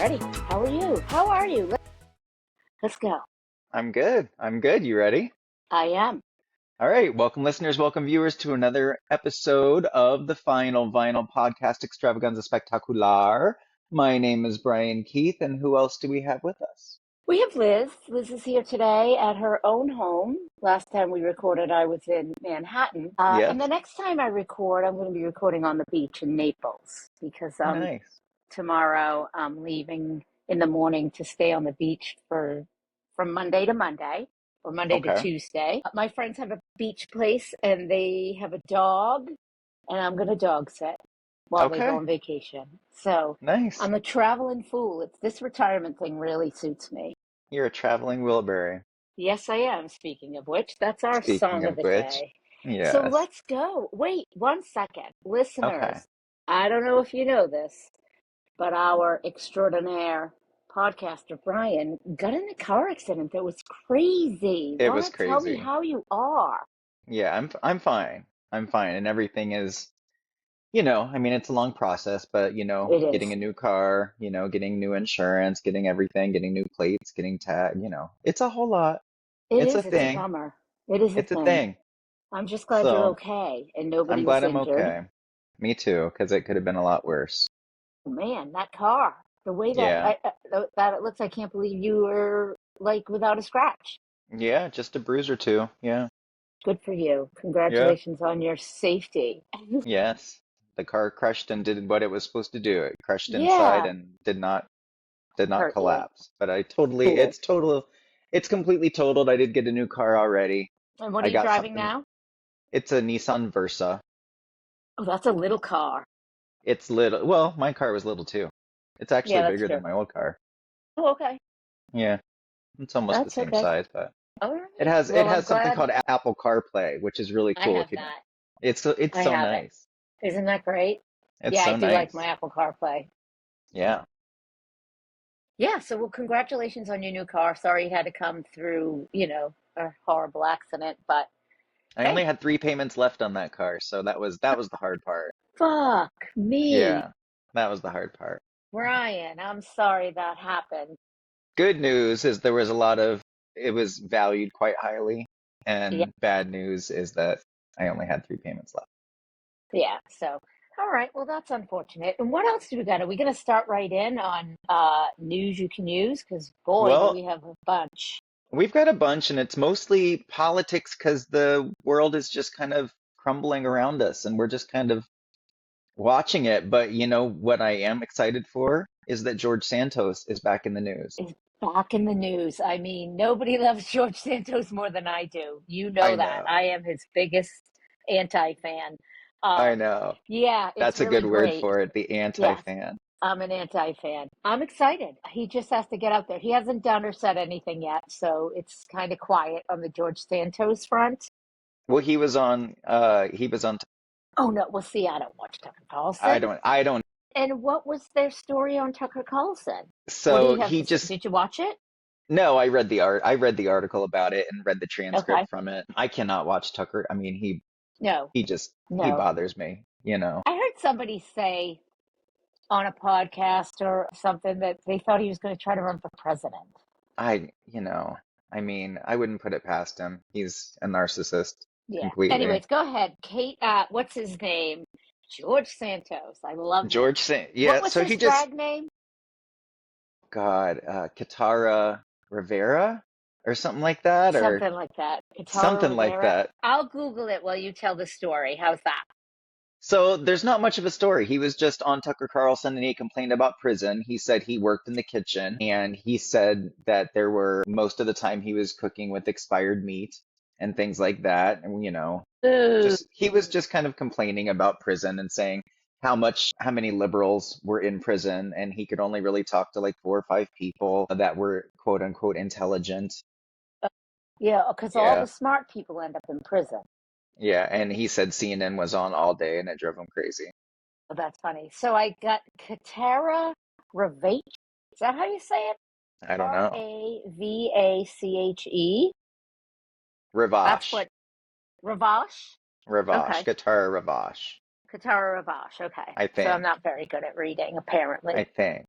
Ready? How are you? How are you? Let's go. I'm good. I'm good. You ready? I am. All right. Welcome, listeners. Welcome, viewers, to another episode of the Final Vinyl Podcast Extravaganza Spectacular. My name is Brian Keith, and who else do we have with us? We have Liz. Liz is here today at her own home. Last time we recorded, I was in Manhattan. And the Yes. next time I record, I'm going to be recording on the beach in Naples because Nice. tomorrow I'm leaving in the morning to stay on the beach from Monday to Monday or Monday to Okay. Tuesday. My friends have a beach place and they have a dog, and I'm going to dog sit while they go Okay. on vacation. So Nice. I'm a traveling fool. It's this retirement thing really suits me. You're a traveling Wilbury. Yes, I am. Speaking of which, that's our Speaking song of of the which, day. So yes. let's go. Wait 1 second. Okay. Listeners, I don't know if you know this, but our extraordinaire podcaster, Brian, got in a car accident that was crazy. It was Want to tell me crazy. how you are? Yeah, I'm fine. I'm fine, and everything is. I mean, it's a long process, but, It getting is. a new car, getting new insurance, getting everything, getting new plates, getting tag, it's a whole lot. It It's a is. It's a thing. bummer. It is a It's a thing. thing. I'm just glad you're So okay and I'm nobody was glad I'm injured. okay. Me too, because it could have been a lot worse. Man, that car, the way that Yeah. that it looks, I can't believe you were like without a scratch. Yeah, just a bruise or two. Yeah. Good for you. Yeah. Congratulations on your safety. Yes. The car crushed and did what it was supposed to do. It crushed inside Yeah, and did not hurt you. collapse. But I totally, Cool. it's completely totaled. I did get a new car already. And what are I you got driving something. now? It's a Nissan Versa. Oh, that's a little car. It's little. Well, my car was little too. It's Yeah, actually that's bigger than true. my old car. Oh, okay. Yeah, it's almost the That's same okay. size, but All it right. has it Well, I'm has something glad called Apple CarPlay, which is really I cool have if you don't. that. It's I so have it. nice. Isn't that great? It's Yeah, I so do like my nice. Apple CarPlay. Yeah. Yeah, so well, congratulations on your new car. Sorry you had to come through, a horrible accident, but I only hey, had 3 payments left on that car, so that was the hard part. fuck me. Yeah, that was the hard part. Brian, I'm sorry that happened. Good news is there was a lot of it was valued quite highly, Yeah, and bad news is that I only had 3 payments left. yeah. So, all right. Well, that's unfortunate. And what else do we got? Are we going to start right in on news you can use? Because boy, do we Well, have a bunch. we've got a bunch, and it's mostly politics because the world is just kind of crumbling around us, and we're just kind of watching it. But what I am excited for is that George Santos is back in the news. Is back in the news. I mean, nobody loves George Santos more than I do. You I know that. know, I am his biggest anti-fan. I Um, know. yeah, it's That's a really good word great. for it, the Yes, anti-fan. I'm an anti-fan. I'm excited. He just has to get out there. He hasn't done or said anything yet, so it's kind of quiet on the George Santos front. Well, he was on. Oh no, well see, I don't watch Tucker I Carlson. don't. And what was their story on Tucker Carlson? What do So you have he to say? just Did you watch it? no, I read the article about it and read the Okay. transcript from it. I cannot watch Tucker. I mean, No, he no. bothers me. I heard somebody say on a podcast or something that they thought he was going to try to run for president. I mean, I wouldn't put it past him. He's a narcissist Yeah. completely. Anyways, go ahead. Kate, what's his name? George Santos. I love him. What Yeah, was so his he just, drag name? God, Katara Rivera or something like that, or Something like that. Katara something like Rivera. that. I'll Google it while you tell the story. How's that? So there's not much of a story. He was just on Tucker Carlson and he complained about prison. He said he worked in the kitchen and he said that there were most of the time he was cooking with expired meat and things like that. And Ooh. just he was just kind of complaining about prison and saying how many liberals were in prison and he could only really talk to like 4 or 5 people that were quote unquote intelligent. Yeah, because all Yeah. the smart people end up in prison. Yeah, and he said CNN was on all day and it drove him crazy. Oh, that's funny. So I got Katara Ravache. Is that how you say it? I don't know. Ravache. That's Ravash. what Ravache. Ravash. Okay. Guitar Ravash. Katara Ravache. Okay. I So I'm think. not very good at reading, I apparently. think.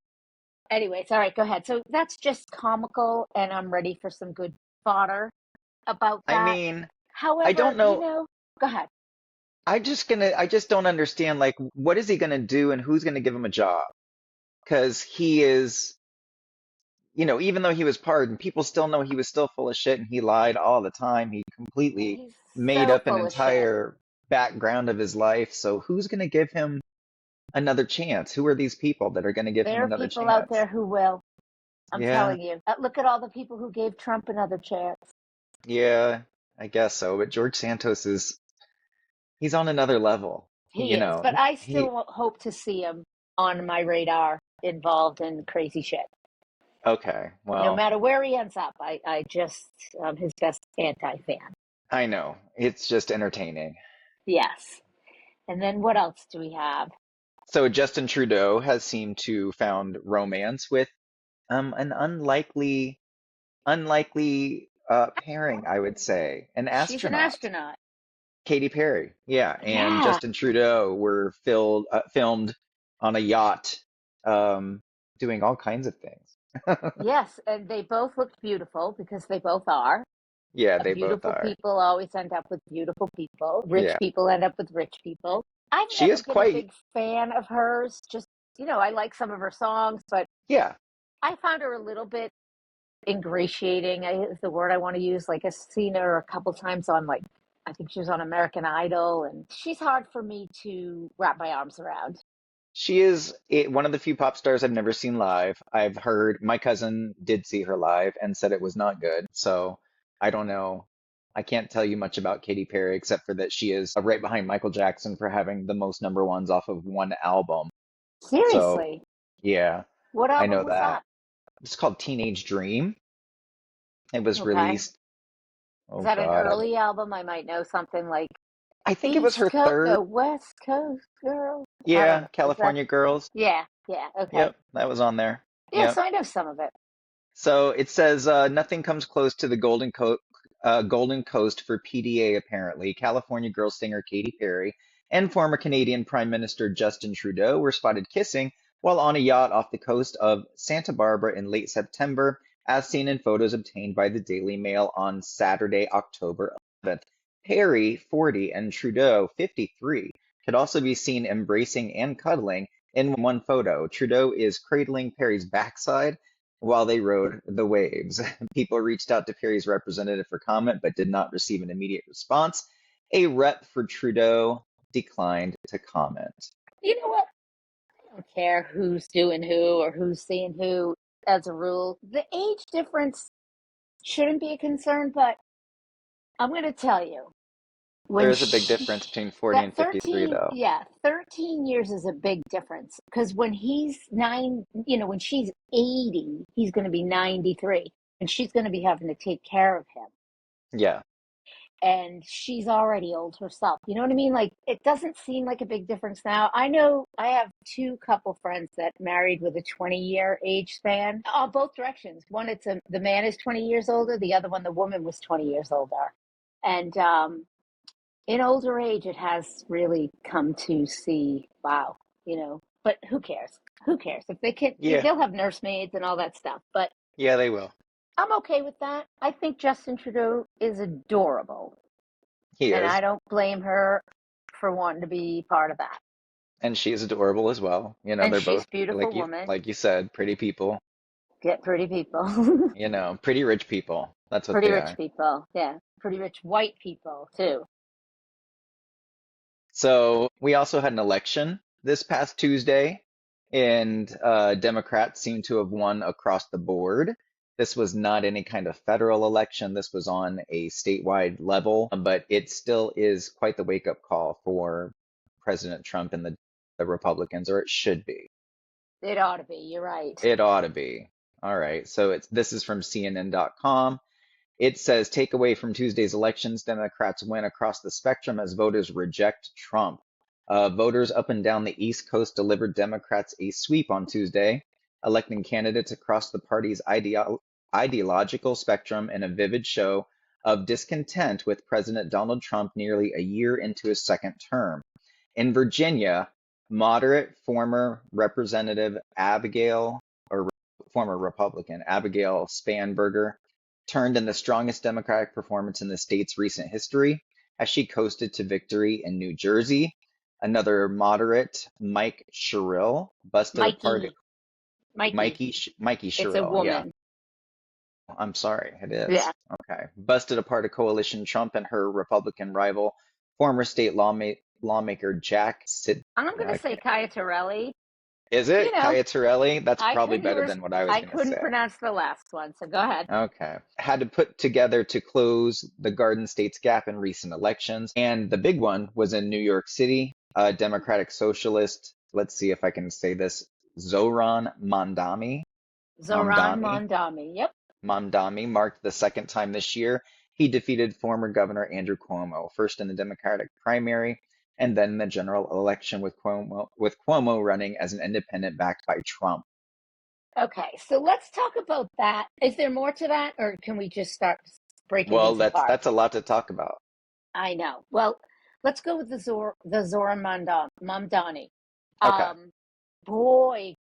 Anyways, all right, go ahead. So that's just comical, and I'm ready for some good fodder about I that. mean, I However, don't know. go ahead. I just don't understand, like, what is he gonna do and who's gonna give him a job? Because he is, even though he was pardoned, people still know he was still full of shit and he lied all the time. He completely He's made so up an full of shit. entire background of his life. So who's gonna give him another chance? Who are these people that are gonna give him There are another people out chance? there who will. I'm Yeah, telling you. Look at all the people who gave Trump another chance. yeah, I guess so. But George Santos he's on another level. He is, but I He still hope to see him on my radar involved in crazy shit. okay, No well, matter where he ends up, I just, his best anti-fan. I know. It's just entertaining. Yes. And then what else do we have? So Justin Trudeau has seemed to found romance with an unlikely pairing, I would say. An She's an astronaut. astronaut. Katy Perry. Yeah, and Yeah. Justin Trudeau were filmed on a yacht doing all kinds of things. Yes, and they both looked beautiful because they both are. Yeah, they both Beautiful are. people always end up with beautiful people. Rich Yeah. people end up with rich people. I've She never is been a quite, big fan of hers. Just, I like some of her songs, but yeah. I found her a little bit ingratiating, is the word I want to use. Like, I've seen her a couple times on, like, I think she was on American Idol, and she's hard for me to wrap my arms around. She is one of the few pop stars I've never seen live. I've heard my cousin did see her live and said it was not good. So I don't know. I can't tell you much about Katy Perry except for that she is right behind Michael Jackson for having the most number ones off of one album. So Seriously. yeah, What I album know was that. that? It's called Teenage Dream. It was Okay. released. Is Oh that an God, early album? I might know something like I think it was East her Coast, third. no, West Coast Girl. I don't Yeah, know. Is that? California Girls. Yeah, yeah, okay. Yep, that was on there. Yeah, Yep. so I know some of it. So it says nothing comes close to the Golden Coast for PDA, apparently. California girl singer Katy Perry and former Canadian Prime Minister Justin Trudeau were spotted kissing while on a yacht off the coast of Santa Barbara in late September, as seen in photos obtained by the Daily Mail on Saturday, October 11th. Perry, 40, and Trudeau, 53, could also be seen embracing and cuddling in one photo. Trudeau is cradling Perry's backside while they rode the waves. People reached out to Perry's representative for comment but did not receive an immediate response. A rep for Trudeau declined to comment. You know what? I don't care who's doing who or who's seeing who as a rule. The age difference shouldn't be a concern, but I'm going to tell you, There when is a big difference between 40 that and 53, 13, though. yeah, 13 years is a big difference because when he's nine, when she's 80, he's going to be 93 and she's going to be having to take care of him. Yeah, And she's already old herself. You know what I mean? Like, it doesn't seem like a big difference now. I know I have two couple friends that married with a 20-year age span, both directions. One, the man is 20 years older. The other one, the woman was 20 years older. And in older age, it has really come to see, wow, but who cares? Who cares? If they can, yeah, they'll have nursemaids and all that stuff. But yeah, they will. I'm okay with that. I think Justin Trudeau is adorable. He And I is. don't blame her for wanting to be part of that. And she is adorable as well. And They're she's both, a beautiful woman. like you said, pretty people, Get pretty people. pretty rich people. That's what Pretty they rich are. people. Yeah. Pretty rich white people, too. So we also had an election this past Tuesday, and Democrats seem to have won across the board. This was not any kind of federal election. This was on a statewide level, but it still is quite the wake-up call for President Trump and the Republicans, or it should be. It ought to be. You're right. It ought to be. All right. So this is from CNN.com. It says takeaway from Tuesday's elections, Democrats win across the spectrum as voters reject Trump. Voters up and down the East Coast delivered Democrats a sweep on Tuesday, electing candidates across the party's ideological spectrum in a vivid show of discontent with President Donald Trump nearly a year into his second term. In Virginia, moderate former Representative Abigail former Republican, Abigail Spanberger, turned in the strongest Democratic performance in the state's recent history as she coasted to victory in New Jersey. Another moderate, Mike Sherrill, busted apart Mikey, Mikey. Mikey It's a Sherrill, yeah. woman. I'm sorry, it Yeah. is. Okay. Busted apart a coalition Trump and her Republican rival, former state lawmaker Jack Sid. I'm going to say Kaya Torelli. Is You it know, Kaya Torelli? That's I probably couldn't better res- than what I was I going to couldn't say. pronounce the last one, so go ahead. Okay. Had to put together to close the Garden State's gap in recent elections. And the big one was in New York City. Democratic Socialist, let's see if I can say this, Zoran Zoran Mamdani, Mondami. Yep. Mamdani marked the second time this year. He defeated former Governor Andrew Cuomo, first in the Democratic primary and then in the general election with Cuomo running as an independent backed by Trump. Okay, so let's talk about that. Is there more to that, or can we just start breaking Well, these apart? that's a lot to talk about. I know. Well, let's go with the Zoran Mamdani. Okay. Um, boy,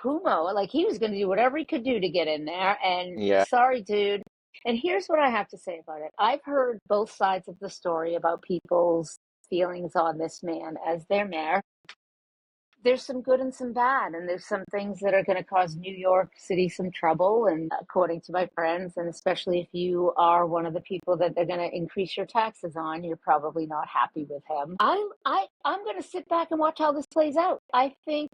Kumo, like he was going to do whatever he could do to get in there. And Yeah. sorry, dude. And here's what I have to say about it. I've heard both sides of the story about people's feelings on this man as their mayor. There's some good and some bad, and there's some things that are going to cause New York City some trouble. And according to my friends, and especially if you are one of the people that they're going to increase your taxes on, you're probably not happy with him. I'm going to sit back and watch how this plays out. I think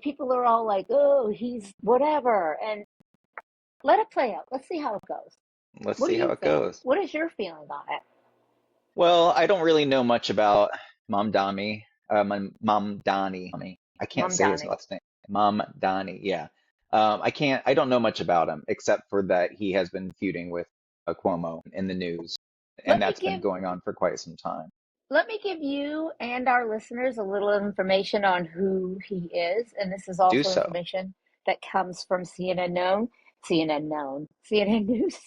people are all like, "Oh, he's whatever," and let it play out. Let's see how it goes. Let's What do see how you it think? goes. What is your feeling on it? Well, I don't really know much about Mamdani. I can't say his Mamdani. last name. Mamdani, yeah. I don't know much about him except for that he has been feuding with Cuomo in the news, and Let me that's been give going on for quite some time. Let me give you and our listeners a little information on who he is. And this is Do also so. information that comes from CNN News.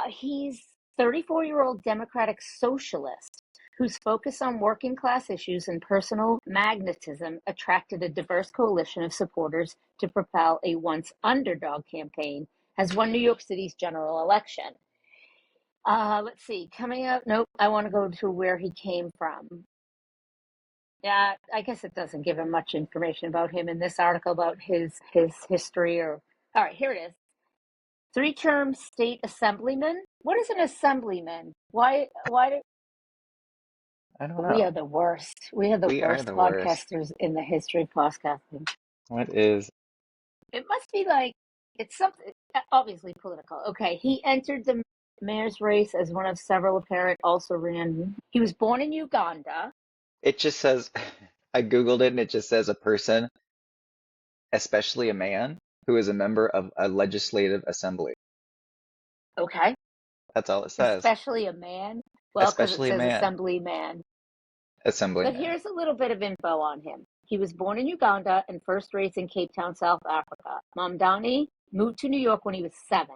He's 34-year-old Democratic socialist whose focus on working class issues and personal magnetism attracted a diverse coalition of supporters to propel a once underdog campaign has won New York City's general election. Let's see. Coming up, nope. I want to go to where he came from. Yeah, I guess it doesn't give him much information about him in this article about his history. Or all right, here it is. Three-term state assemblyman. What is an assemblyman? Why I don't we are know. the worst. We are the We are worst the worst. podcasters in the history of podcasting. What is? It must be like it's something obviously political. Okay, he entered the mayor's race as one of several apparent also ran. He was born in Uganda. It just says, I Googled it and it just says a person, especially a man, who is a member of a legislative assembly. Okay, That's all it says. especially a man. Well, because it Especially a says man, assemblyman. But assemblyman. here's a little bit of info on him. He was born in Uganda and first raised in Cape Town, South Africa. Mamdani moved to New York when he was 7.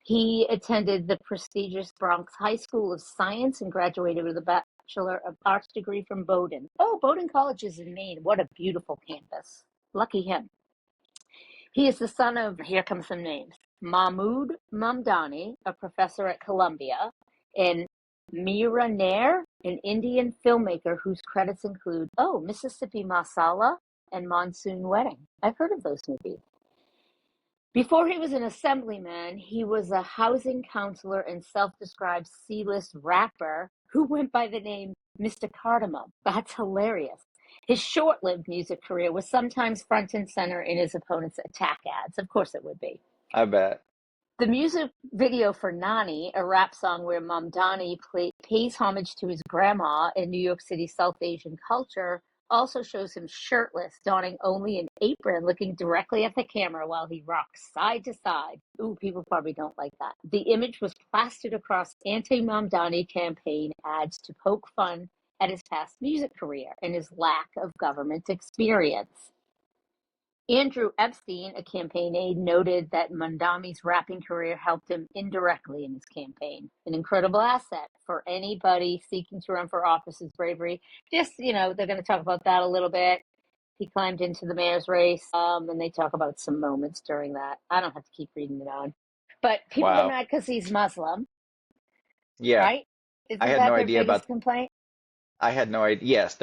He attended the prestigious Bronx High School of Science and graduated with a Bachelor of Arts degree from Bowdoin. Oh, Bowdoin College is in Maine. What a beautiful campus. Lucky him. He is the son of, here come some names, Mahmoud Mamdani, a professor at Columbia, and Meera Nair, an Indian filmmaker whose credits include, oh, Mississippi Masala and Monsoon Wedding. I've heard of those movies. Before he was an assemblyman, he was a housing counselor and self-described C-list rapper who went by the name Mr. Cardamom. That's hilarious. His short-lived music career was sometimes front and center in his opponent's attack ads. Of course it would be. I bet. The music video for Nani, a rap song where Mamdani pays homage to his grandma in New York City South Asian culture, also shows him shirtless, donning only an apron, looking directly at the camera while he rocks side to side. Ooh, people probably don't like that. The image was plastered across anti-Mamdani campaign ads to poke fun at his past music career and his lack of government experience. Andrew Epstein, a campaign aide, noted that Mamdani's rapping career helped him indirectly in his campaign. An incredible asset for anybody seeking to run for office is bravery. Just, they're going to talk about that a little bit. He climbed into the mayor's race. And they talk about some moments during that. I don't have to keep reading it on. But people are Wow. mad because he's Muslim, Yeah, right? I Isn't had that no their idea about. biggest complaint? I had no idea. Yes,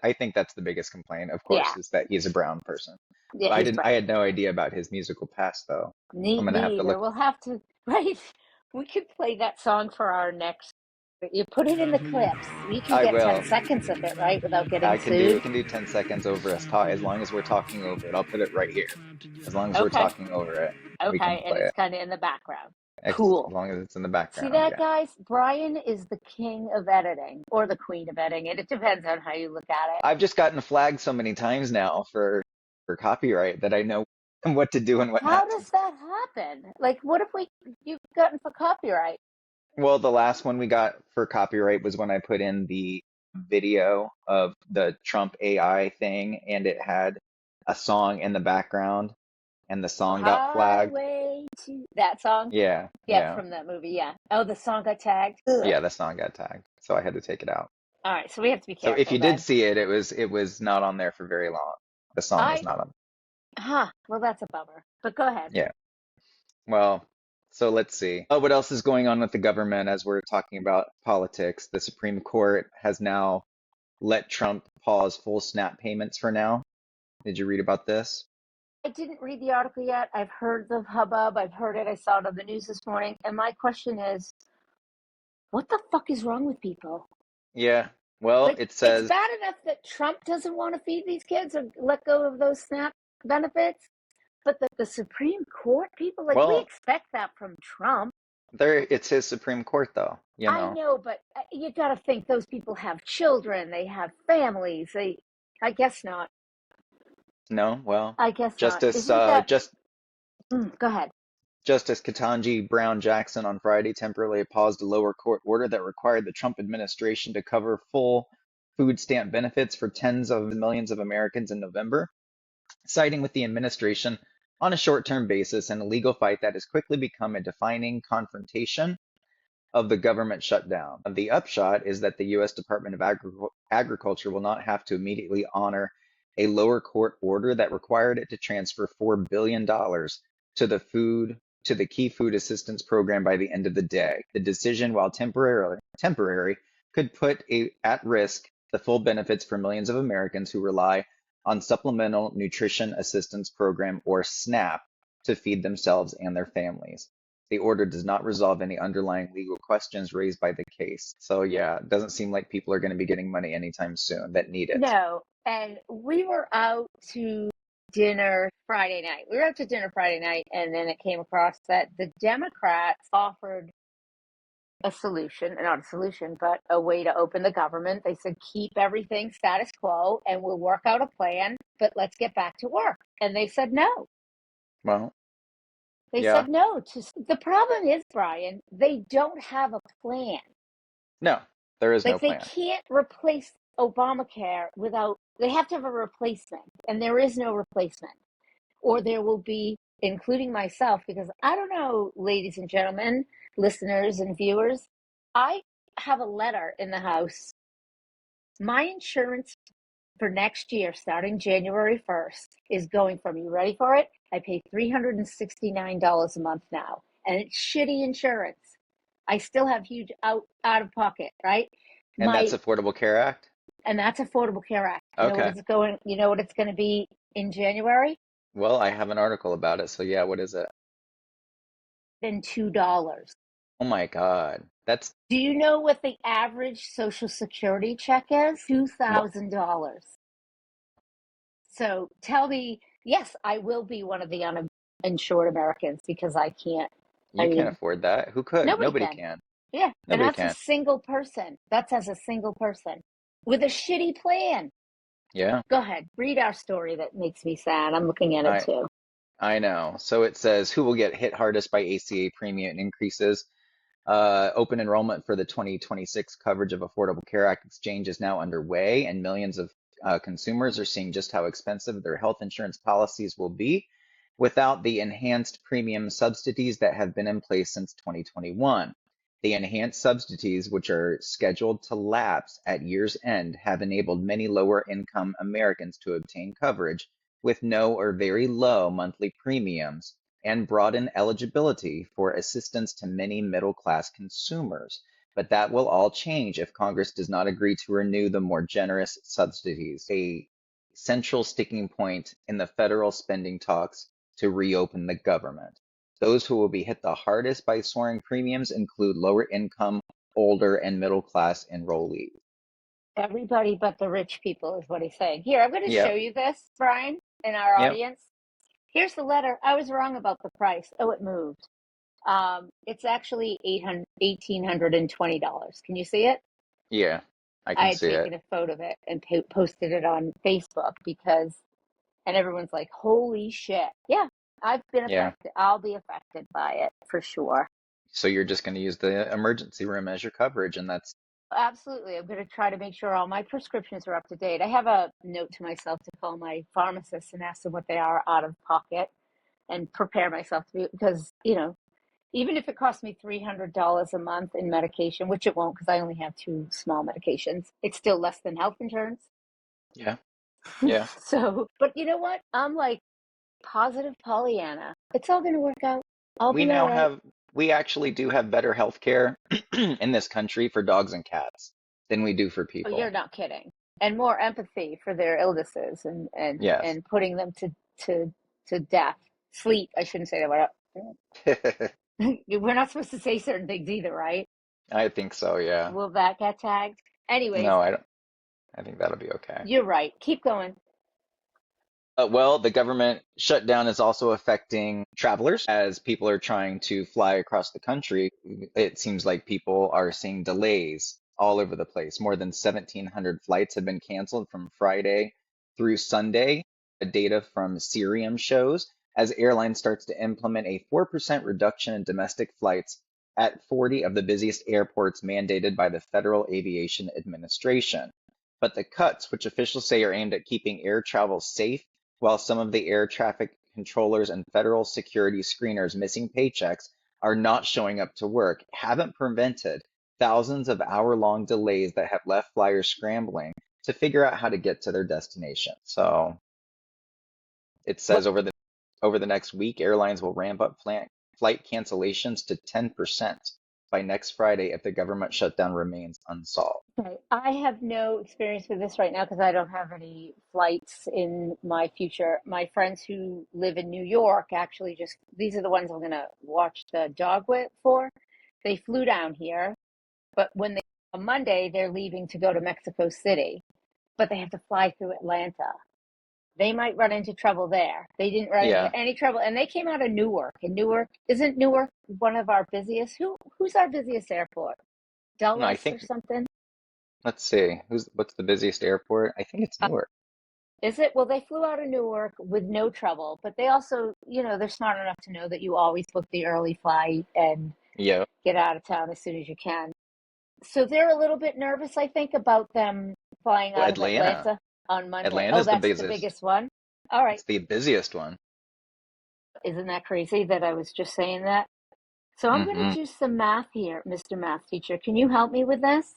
I think that's the biggest complaint, of Yeah, course, is that he's a brown person. yeah, But I he's didn't. I brown. had no idea about his musical past, though. I'm gonna have Me to either. look. We'll have to, right? We could play that song for our next. You put it in the clips. We can I get 10 will. seconds of it, right? Without getting I can do sued. can do 10 seconds over us talk as long as we're talking over it. I'll put it right here. As long as we're Okay. talking over it, we can Okay. And play it's it. kind of in the background. As Cool. long as it's in the See background, that, yeah. guys? Brian is the king of editing or the queen of editing. It depends on how you look at it. I've just gotten flagged so many times now for copyright that I know what to do and what How not to. does that happen? Like, what if you've gotten for copyright? Well, the last one we got for copyright was when I put in the video of the Trump AI thing and it had a song in the background and the Oh, song got flagged. highway to that song? Yeah, Yeah, yeah. from that movie. Yeah. Oh, the song got tagged. Ugh. Yeah, the song got tagged. So I had to take it out. All right, so we have to be So if careful you did then. see it, it was not on there for very long. The song was I, not on. well, that's a bummer. But go ahead. Yeah. Well, so let's see. Oh, what else is going on with the government as we're talking about politics? The Supreme Court has now let Trump pause full SNAP payments for now. Did you read about this? I didn't read the article yet. I've heard the hubbub. I've heard it. I saw it on the news this morning. And my question is, what the fuck is wrong with people? Yeah. Well, Like, it it's says, bad enough that Trump doesn't want to feed these kids or let go of those SNAP benefits. But the Supreme Court people, like, we well, expect that from Trump. it's his Supreme Court though, you I know. know, but you got to think those people have children, they have families. I guess not. No, well, I guess not. Justice Isn't that? Go ahead. Justice Ketanji Brown Jackson on Friday temporarily paused a lower court order that required the Trump administration to cover full food stamp benefits for tens of millions of Americans in November, siding with the administration on a short-term basis in a legal fight that has quickly become a defining confrontation of the government shutdown. The upshot is that the U.S. Department of Agriculture will not have to immediately honor a lower court order that required it to transfer $4 billion to the key food assistance program by the end of the day. The decision, while temporary, could put at risk the full benefits for millions of Americans who rely on Supplemental Nutrition Assistance Program or SNAP to feed themselves and their families. The order does not resolve any underlying legal questions raised by the case. So yeah, it doesn't seem like people are going to be getting money anytime soon that need it. No, and we were out to dinner Friday night. We were out to dinner Friday night, and then it came across that the Democrats offered a solution, not a solution, but a way to open the government. They said, keep everything status quo and we'll work out a plan, but let's get back to work. And they said no. Well, They yeah, said no. The problem is, Brian, they don't have a plan. no, there is no Like, they plan. can't replace Obamacare without, they have to have a replacement, and there is no replacement. Or there will be, including myself, because I don't know, ladies and gentlemen, listeners and viewers, I have a letter in the house. My insurance for next year, starting January 1st, is going from, you ready for it? I pay $369 a month now, and it's shitty insurance. I still have huge out of pocket, right? And that's My Affordable Care Act? and that's Affordable Care Act. Okay. You know what it's going to be in January? Well, I have an article about it. So yeah, what is it? Then $2. Oh my God. That's Do you know what the average Social Security check is? what $2,000. So tell me, yes, I will be one of the uninsured Americans because I can't. I you can't mean, afford that. Who could? nobody Nobody can. can. Yeah, and Nobody that's a can. single person. That's as a single person with a shitty plan. Yeah. Go ahead, read our story that makes me sad. I'm looking at it I too. I know. So it says who will get hit hardest by ACA premium increases? Open enrollment for the 2026 coverage of Affordable Care Act exchange is now underway, and millions of consumers are seeing just how expensive their health insurance policies will be without the enhanced premium subsidies that have been in place since 2021. The enhanced subsidies, which are scheduled to lapse at year's end, have enabled many lower income Americans to obtain coverage with no or very low monthly premiums and broaden eligibility for assistance to many middle class consumers. But that will all change if Congress does not agree to renew the more generous subsidies, a central sticking point in the federal spending talks to reopen the government. Those who will be hit the hardest by soaring premiums include lower income, older, and middle class enrollees. Everybody but the rich people is what he's saying. Here, I'm going to show Yep, you this, Brian, in our yep, audience. Here's the letter. I was wrong about the price. Oh, it moved. It's actually $1,820. Can you see it? yeah, I I can had see it. taken a photo of it and posted it on Facebook because, and everyone's like, holy shit. Yeah, I've been Yeah. affected. I'll be affected by it for sure. So you're just going to use the emergency room as your coverage, and that's, Absolutely. I'm going to try to make sure all my prescriptions are up to date. I have a note to myself to call my pharmacist and ask them what they are out of pocket and prepare myself to be, because, even if it costs me $300 a month in medication, which it won't because I only have two small medications, it's still less than health insurance. yeah, yeah. So, but you know what? I'm like positive Pollyanna. It's all going to work out. I'll We be all now right. have, we actually do have better health care in this country for dogs and cats than we do for Oh, you're people. not kidding. And more empathy for their illnesses Yes. and putting them to to death. Sleep. I shouldn't say that word. We're not supposed to say certain things either, right? I think so, yeah. Will that get tagged? Anyways, No, I don't. I think that'll be okay. you're right. Keep going. Well, the government shutdown is also affecting travelers as people are trying to fly across the country. It seems like people are seeing delays all over the place. More than 1,700 flights have been canceled from Friday through Sunday. Data from Cirium shows as airlines starts to implement a 4% reduction in domestic flights at 40 of the busiest airports mandated by the Federal Aviation Administration. But the cuts, which officials say are aimed at keeping air travel safe, while some of the air traffic controllers and federal security screeners missing paychecks are not showing up to work, haven't prevented thousands of hour-long delays that have left flyers scrambling to figure out how to get to their destination. So it What? says over the next week, airlines will ramp up flight cancellations to 10% by next Friday if the government shutdown remains unsolved. Okay. I have no experience with this right now because I don't have any flights in my future. My friends who live in New York actually just, these are the ones I'm going to watch the dog with for. They flew down here, but when they, on Monday, they're leaving to go to Mexico City, but they have to fly through Atlanta. They might run into trouble there. They didn't run Yeah, into any trouble, and they came out of Newark. And Newark, isn't Newark one of our busiest? Who's our busiest airport? no, I Dulles or think, something? let's see, what's the busiest airport? I think it's Newark. Is it? Well, they flew out of Newark with no trouble, but they also, they're smart enough to know that you always book the early flight and Yeah. get out of town as soon as you can. So they're a little bit nervous, I think, about them flying Well, out of Atlanta. Atlanta on Monday. Oh, Atlanta's the that's the biggest. biggest one. All right. It's the busiest one. Isn't that crazy that I was just saying that? So I'm going to Hmm. do some math here, Mr. Math Teacher. Can you help me with this?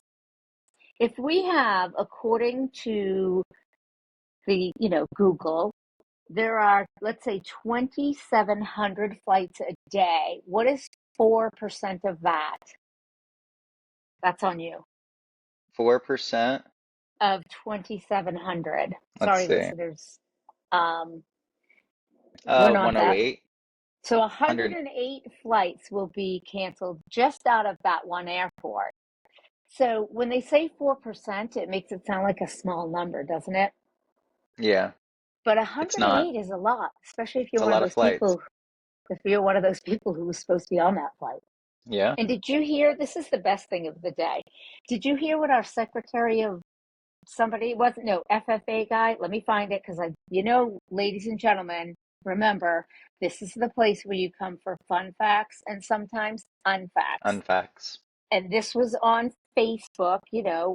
If we have, according to the, Google, there are, let's say, 2,700 flights a day. What is 4% of that? That's on you. 4%. Of 2,700. Let's Sorry, see. listeners. Um, we're not that. 108. So 100. 108 flights will be canceled just out of that one airport. So when they say 4%, it makes it sound like a small number, doesn't it? Yeah, But it's not. 108 is a lot, especially if you're It's a one of lot of those flights. people, if you're one of those people who was supposed to be on that flight. Yeah. And did you hear, this is the best thing of the day. Did you hear what our Secretary of somebody wasn't, no, FFA guy? Let me find it because ladies and gentlemen, remember, this is the place where you come for fun facts and sometimes unfacts. Unfacts. And this was on Facebook,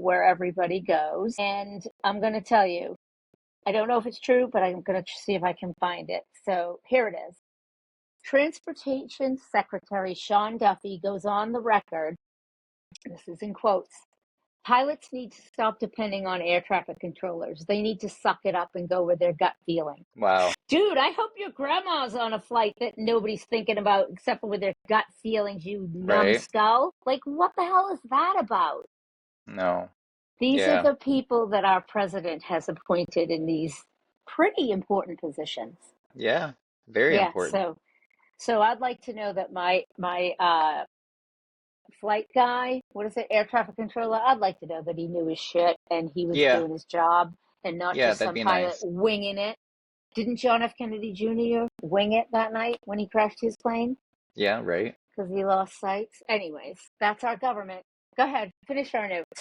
where everybody goes. And I'm going to tell you, I don't know if it's true, but I'm going to see if I can find it. So here it is. Transportation Secretary Sean Duffy goes on the record This is in quotes. Pilots need to stop depending on air traffic controllers. They need to suck it up and go with their gut feeling. Wow. Dude, I hope your grandma's on a flight that nobody's thinking about except for with their gut feelings, you Right? numbskull. Like, what the hell is that about? No. These are Yeah. the people that our president has appointed in these pretty important positions. Yeah. Very Yeah, important. so I'd like to know that my flight guy, what is it, air traffic controller, I'd like to know that he knew his shit and he was Yeah. doing his job and not Yeah, just that'd some be pilot nice. winging it. Didn't John F. Kennedy Jr. wing it that night when he crashed his plane Yeah, right. because he lost sights? Anyways, that's our government. Go ahead, finish our notes.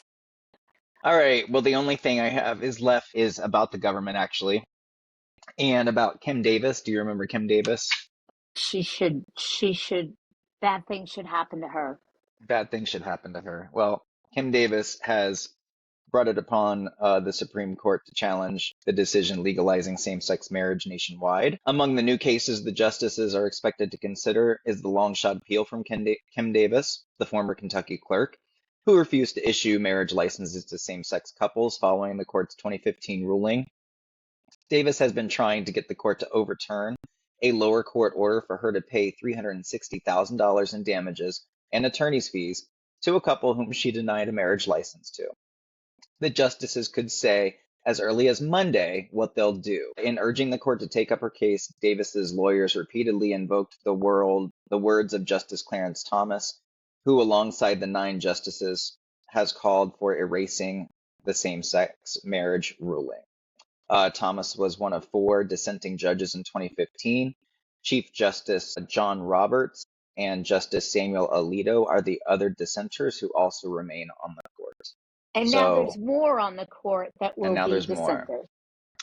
All right. Well, the only thing I have is left is about the government actually, and about Kim Davis. Do you remember Kim Davis? She should, bad things should happen to her. Bad things should happen to her. Well, Kim Davis has brought it upon the Supreme Court to challenge the decision legalizing same-sex marriage nationwide. Among the new cases the justices are expected to consider is the long-shot appeal from Kim Davis, the former Kentucky clerk, who refused to issue marriage licenses to same-sex couples following the court's 2015 ruling. Davis has been trying to get the court to overturn a lower court order for her to pay $360,000 in damages and attorney's fees to a couple whom she denied a marriage license to. The justices could say as early as Monday what they'll do. In urging the court to take up her case, Davis's lawyers repeatedly invoked the words of Justice Clarence Thomas, who, alongside the 9 justices, has called for erasing the same-sex marriage ruling. Thomas was one of 4 dissenting judges in 2015. Chief Justice John Roberts and Justice Samuel Alito are the other dissenters who also remain on the court. And now there's So, more on the court that and will now be there's more. dissenters.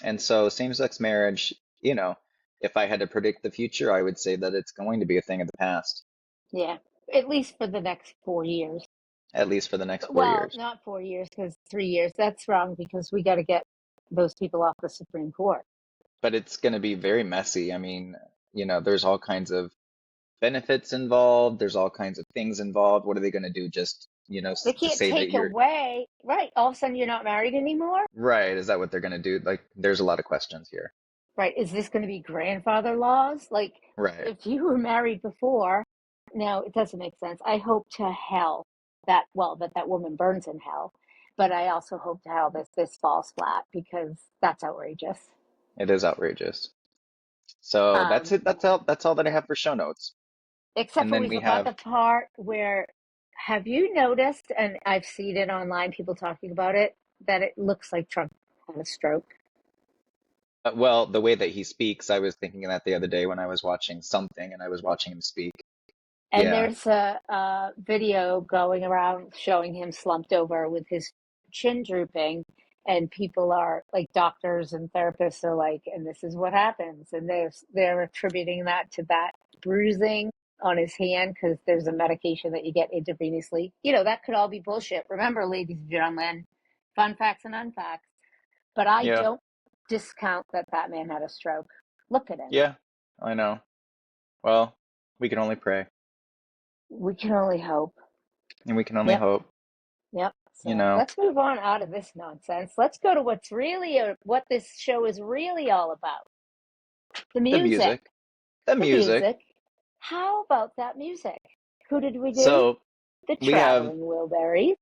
And so same-sex marriage, if I had to predict the future, I would say that it's going to be a thing of the past, Yeah, at least for the next 4 years. at least for the next four Well, years. not 4 years, because 3 years. That's wrong because we got to get those people off the Supreme Court. But it's going to be very messy. I mean, there's all kinds of benefits involved. There's all kinds of things involved. What are they going to do? Just, They to can't say that take you're away, right? All of a sudden, you're not married anymore, right. Is that what they're going to do? Like, there's a lot of questions here. right? Is this going to be grandfather laws? Like, Right. if you were married before, no, it doesn't make sense. I hope to hell that woman burns in hell, but I also hope to hell that this falls flat because that's outrageous. It is outrageous. So that's Um, it. That's all that I have for show notes. Except And for then we we forgot have the part where, have you noticed, and I've seen it online, people talking about it, that it looks like Trump had a stroke. well, the way that he speaks, I was thinking of that the other day when I was watching something and I was watching him speak. And Yeah. there's a video going around showing him slumped over with his chin drooping, and people are like, doctors and therapists are like, and this is what happens, and they're attributing that to that bruising on his hand because there's a medication that you get intravenously. That could all be bullshit. Remember, ladies and gentlemen, fun facts and unfacts. But I Yeah. don't discount that that man had a stroke. Look at him. Yeah. I know. Well, we can only pray We can only hope. and we can only Yep. hope, Yep. you So know, let's move on out of this nonsense. Let's go to what this show is really all about. The the music. music, the The music. music. How about that music? Who did we do? So The we have, Traveling Wilburys.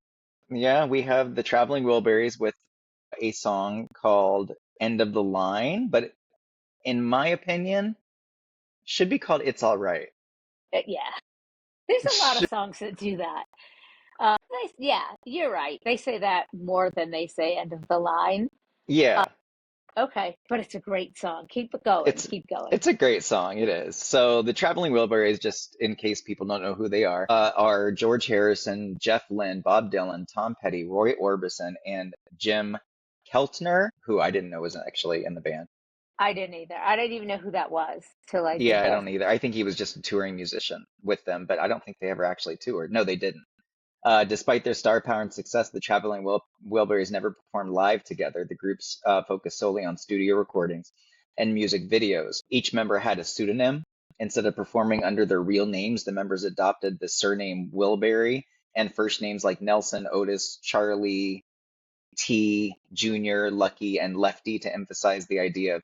yeah, we have the Traveling Wilburys with a song called End of the Line, but in my opinion, should be called It's All Right. Yeah. There's a lot of songs that do that. Yeah, you're right. They say that more than they say end of the line. Uh, Yeah. okay, but it's a great song. Keep it going. It's Keep going. it's a great song. It is. So the Traveling Wilburys, just in case people don't know who they are George Harrison, Jeff Lynne, Bob Dylan, Tom Petty, Roy Orbison, and Jim Keltner, who I didn't know was actually in the band. I didn't either. I didn't even know who that was till I Yeah, did I the. don't either. I think he was just a touring musician with them, but I don't think they ever actually toured. No, they didn't. Despite their star power and success, the Traveling Wilburys never performed live together. The groups focused solely on studio recordings and music videos. Each member had a pseudonym. Instead of performing under their real names, the members adopted the surname Wilbury and first names like Nelson, Otis, Charlie, T, Junior, Lucky, and Lefty to emphasize the idea of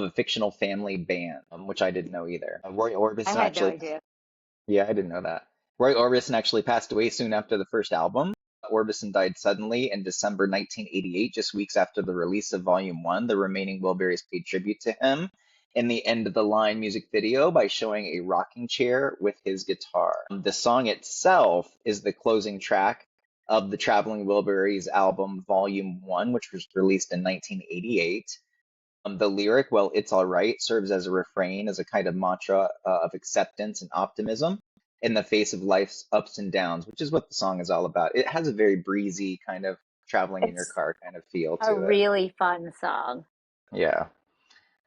a fictional family band, which I didn't know either. Roy I Orbison had no actually, idea. yeah, I didn't know that. Roy Orbison actually passed away soon after the first album. Orbison died suddenly in December 1988, just weeks after the release of Volume 1. The remaining Wilburys paid tribute to him in the End of the Line music video by showing a rocking chair with his guitar. The song itself is the closing track of the Traveling Wilburys album Volume 1, which was released in 1988. The lyric, well, it's all right, serves as a refrain, as a kind of mantra of acceptance and optimism in the face of life's ups and downs, which is what the song is all about. It has a very breezy kind of traveling in your It's car kind of feel a to it. really fun song. Yeah.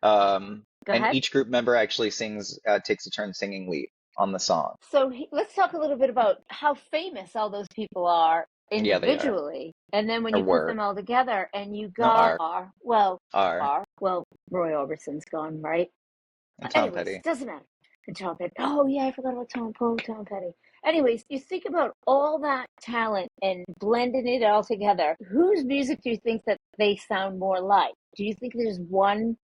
Um, Go and ahead. each group member actually takes a turn singing lead on the song. So let's talk a little bit about how famous all those people are Yeah, they individually, and then when or you put were, them all together, and you no, got are well, are, Roy Orbison's gone, right? and Tom Anyways, Petty. doesn't matter. And Tom Petty. Oh yeah, I forgot about Tom Petty. Anyways, you think about all that talent and blending it all together. Whose music do you think that they sound more like? Do you think there's one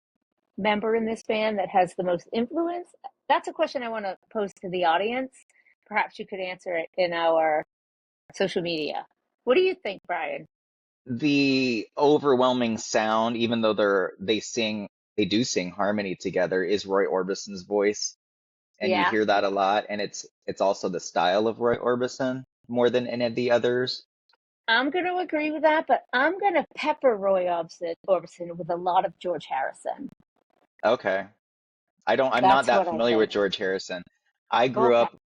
member in this band that has the most influence? That's a question I want to pose to the audience. Perhaps you could answer it in our social media. What do you think, Brian? The overwhelming sound, even though they do sing harmony together, is Roy Orbison's voice, and you Yeah, hear that a lot. And it's also the style of Roy Orbison more than any of the others. I'm going to agree with that, but I'm going to pepper Orbison with a lot of George Harrison. Okay, I'm not That's that what I familiar with think. George Harrison. I grew Okay. up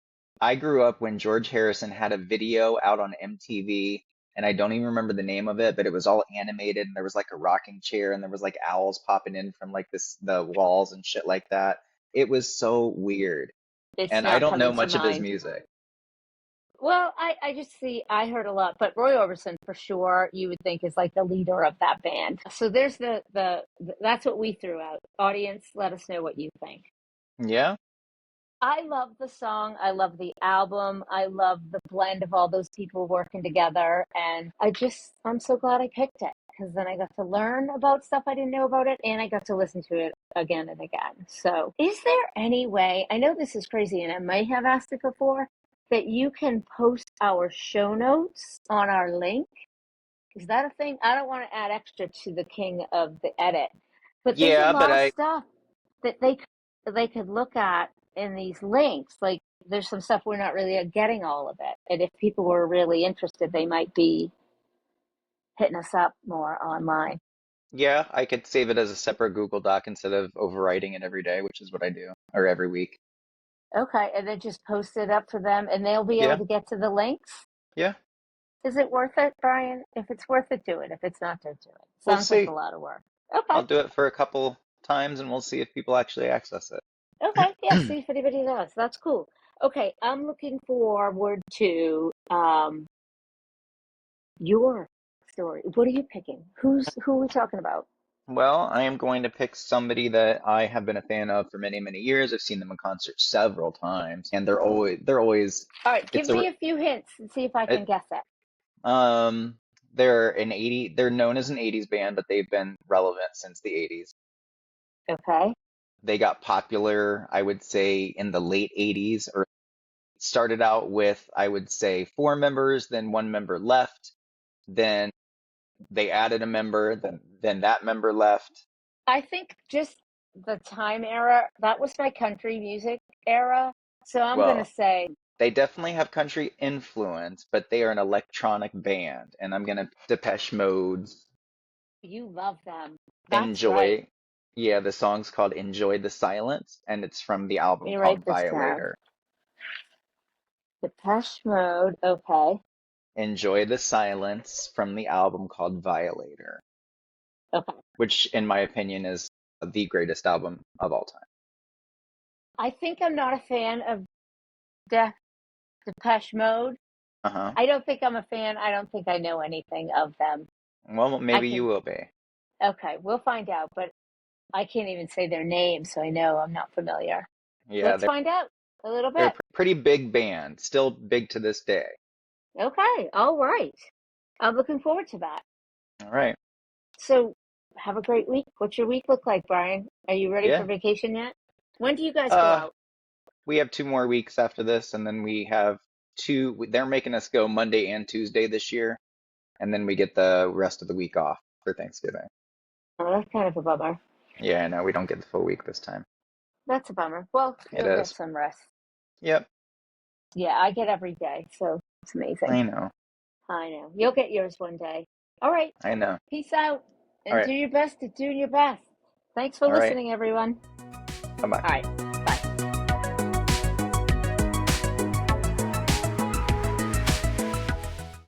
I grew up when George Harrison had a video out on MTV, and I don't even remember the name of it, but it was all animated, and there was like a rocking chair, and there was like owls popping in from like the walls and shit like that. It was so weird, It's and I not don't know coming to much of his mind. music. Well, I just see, I heard a lot, but Roy Orbison for sure, you would think is like the leader of that band. So there's that's what we threw out. Audience, let us know what you think. Yeah, I love the song. I love the album. I love the blend of all those people working together. And I'm so glad I picked it because then I got to learn about stuff I didn't know about it and I got to listen to it again and again. So, is there any way, I know this is crazy and I might have asked it before, that you can post our show notes on our link? Is that a thing? I don't want to add extra to the king of the edit, but there's a yeah, but lot of I stuff that they could look at in these links. Like there's some stuff we're not really getting all of it, and if people were really interested, they might be hitting us up more online. yeah, I could save it as a separate Google Doc instead of overwriting it every day, which is what I do, or every week. Okay, and then just post it up for them, and they'll be able Yeah, to get to the links. yeah, Is it worth it, Brian? If it's worth it, do it. If it's not, don't do it. we'll Sounds like a see. lot of work. Okay. I'll do it for a couple times and we'll see if people actually access Okay, yeah, it. see if anybody does. That's cool. Okay, I'm looking forward to your story. What are you picking? Who are we talking about? Well, I am going to pick somebody that I have been a fan of for many, many years. I've seen them in concert several times, and they're always, All right, give it's a, me a few hints and see if I can it, guess it. um, they're known as an 80s band, but they've been relevant since the 80s. Okay. They got popular, I would say, in the late 80s, or started out with, I would say, four members, then one member left, then they added a member, then that member left. I think just the time era, that was my country music era. So I'm going to Well, say they definitely have country influence, but they are an electronic band, and I'm gonna Depeche Mode's you love them. That's right. Enjoy. Yeah, the song's called Enjoy the Silence, and it's from the Let album me write called this down. Violator. Depeche Mode. Okay. Enjoy the Silence from the album called Violator, Okay. which, in my opinion, is the greatest album of all time. I think I'm not a fan of De Depeche Mode. Uh-huh. I don't think I'm a fan. I don't think I know anything of them. Well, I maybe you can, will be. okay, we'll find out, but I can't even say their name, so I know I'm not familiar. Yeah, Let's find out a little they're a bit. pretty big band, still big to this day. Okay. All right. I'm looking forward to that. All right. So have a great week. What's your week look like, Brian? Are you ready for Yeah. vacation yet? When do you guys go Uh, out? we have 2 more weeks after this, and then we have two. They're making us go Monday and Tuesday this year, and then we get the rest of the week off for Thanksgiving. Oh, that's kind of a bummer. Yeah, no, we don't get the full week this time. That's a bummer. Well, It you'll get is. some rest. Yep, Yeah, I get every day, so it's amazing. I know. I know. You'll get yours one day. All right. I know. Peace out All and right. do your best at doing your best. Thanks for All right. listening, everyone. Bye bye. All right.